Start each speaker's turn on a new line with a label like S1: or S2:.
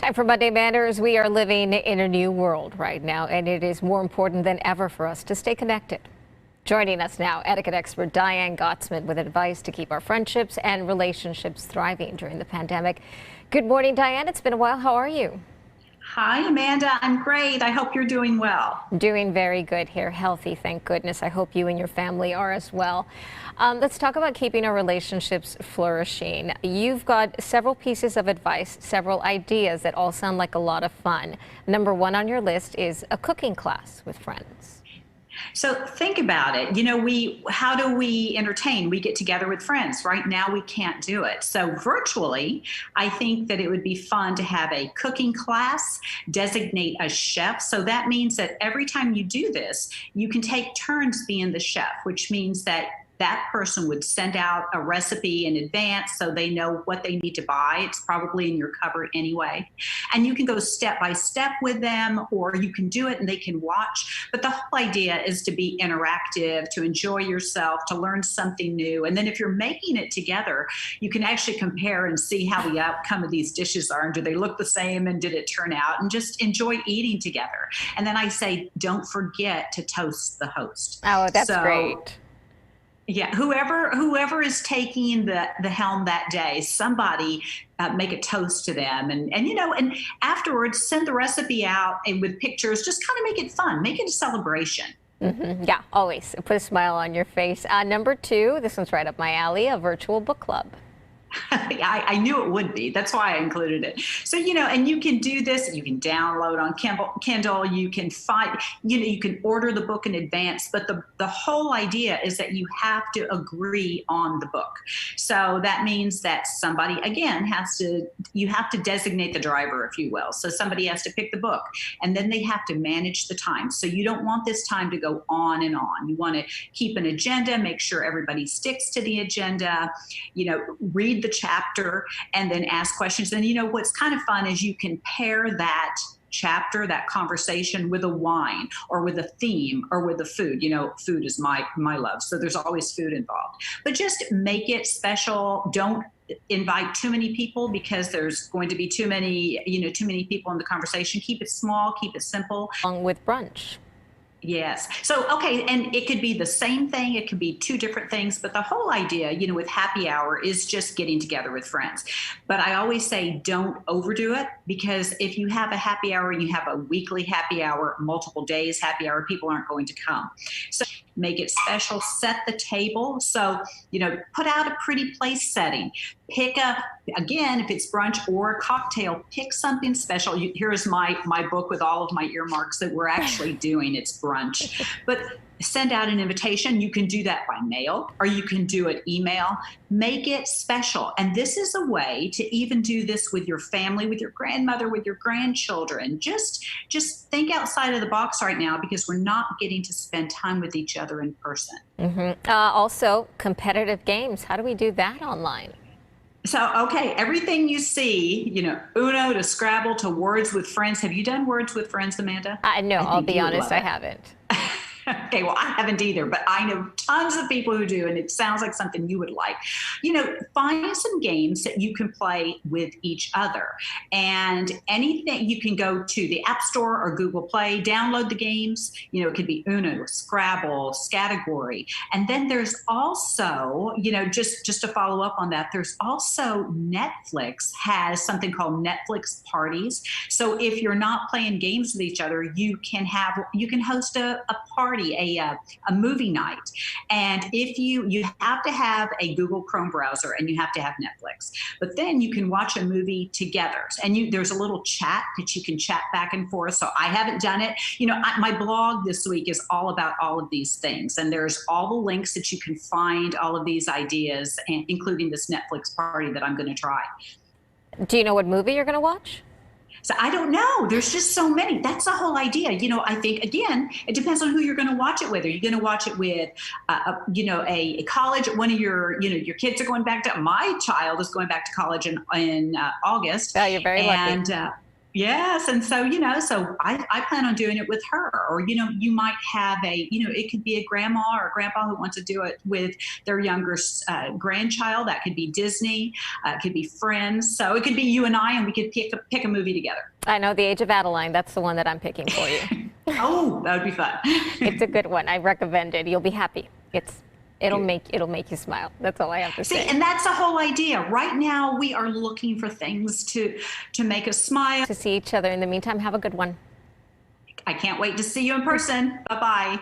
S1: Time for Monday Manners. We are living in a new world right now, and it is more important than ever for us to stay connected. Joining us now, etiquette expert Diane Gottsman with advice to keep our friendships and relationships thriving during the pandemic. Good morning, Diane. It's been a while. How are you?
S2: Hi, Amanda. I'm great. I hope you're doing well.
S1: Doing very good here. Healthy, thank goodness. I hope you and your family are as well. Let's talk about keeping our relationships flourishing. You've got several pieces of advice, several ideas that all sound like a lot of fun. Number one on your list is a cooking class with friends.
S2: So think about it. How do we entertain? We get together with friends. Right now, we can't do it. So virtually, I think that it would be fun to have a cooking class, designate a chef. So that means that every time you do this, you can take turns being the chef, which means that that person would send out a recipe in advance so they know what they need to buy. It's probably in your cupboard anyway. And you can go step by step with them, or you can do it and they can watch. But the whole idea is to be interactive, to enjoy yourself, to learn something new. And then if you're making it together, you can actually compare and see how the outcome of these dishes are. And do they look the same? And did it turn out? And just enjoy eating together. And then I say, don't forget to toast the host.
S1: Oh, that's great.
S2: Yeah, whoever is taking the helm that day, somebody make a toast to them, and afterwards send the recipe out and with pictures. Just kind of make it fun, make it a celebration.
S1: Yeah, always put a smile on your face. Number two, this one's right up my alley, a virtual book club.
S2: I knew it would be. That's why I included it. So, and you can do this. You can download on Kindle. You can find, you can order the book in advance. But the whole idea is that you have to agree on the book. So that means that somebody, again, you have to designate the driver, if you will. So somebody has to pick the book, and then they have to manage the time. So you don't want this time to go on and on. You want to keep an agenda, make sure everybody sticks to the agenda, read the chapter and then ask questions. And what's kind of fun is you can pair that chapter, that conversation, with a wine or with a theme or with a food. Food is my love, so there's always food involved. But just make it special. Don't invite too many people, because there's going to be too many people in the conversation. Keep it small, keep it simple.
S1: Along with brunch.
S2: Yes. So, okay. And it could be the same thing. It could be two different things. But the whole idea, with happy hour is just getting together with friends. But I always say don't overdo it, because if you have a happy hour and you have a weekly happy hour, multiple days happy hour, people aren't going to come. So make it special, set the table. So, put out a pretty place setting. Pick again, if it's brunch or a cocktail, pick something special. Here's my book with all of my earmarks that we're actually doing. It's brunch. But send out an invitation. You can do that by mail, or you can do it email. Make it special. And this is a way to even do this with your family, with your grandmother, with your grandchildren. Just think outside of the box right now, because we're not getting to spend time with each other in person.
S1: Also, competitive games. How do we do that online?
S2: So, okay, everything you see, Uno to Scrabble to Words with Friends. Have you done Words with Friends, Amanda?
S1: No, I'll be honest, I haven't.
S2: Okay, well, I haven't either, but I know tons of people who do, and it sounds like something you would like. Find some games that you can play with each other. And anything, you can go to the App Store or Google Play, download the games. It could be Uno, Scrabble, Scattergory. And then there's also, just to follow up on that, there's also Netflix has something called Netflix parties. So if you're not playing games with each other, you can host a party, a movie night. And if you have to have a Google Chrome browser and you have to have Netflix, but then you can watch a movie together. And there's a little chat that you can chat back and forth. So I haven't done it. My blog this week is all about all of these things. And there's all the links that you can find all of these ideas, and including this Netflix party that I'm going to try.
S1: Do you know what movie you're going to watch?
S2: So I don't know. There's just so many. That's the whole idea. I think, again, it depends on who you're going to watch it with. Are you going to watch it with, a college? One of your kids are going back to, my child is going back to college in August.
S1: Oh, you're very lucky.
S2: Yes, and so so I plan on doing it with her, or you might have it could be a grandma or a grandpa who wants to do it with their younger grandchild. That could be Disney, it could be Friends, so it could be you and I, and we could pick a movie together.
S1: I know The Age of Adeline. That's the one that I'm picking for you.
S2: Oh, that would be fun.
S1: It's a good one. I recommend it. You'll be happy. It'll make you smile. That's all I have to
S2: See,
S1: say.
S2: and that's the whole idea. Right now, we are looking for things to make us smile.
S1: To see each other. In the meantime, have a good one.
S2: I can't wait to see you in person. Bye bye.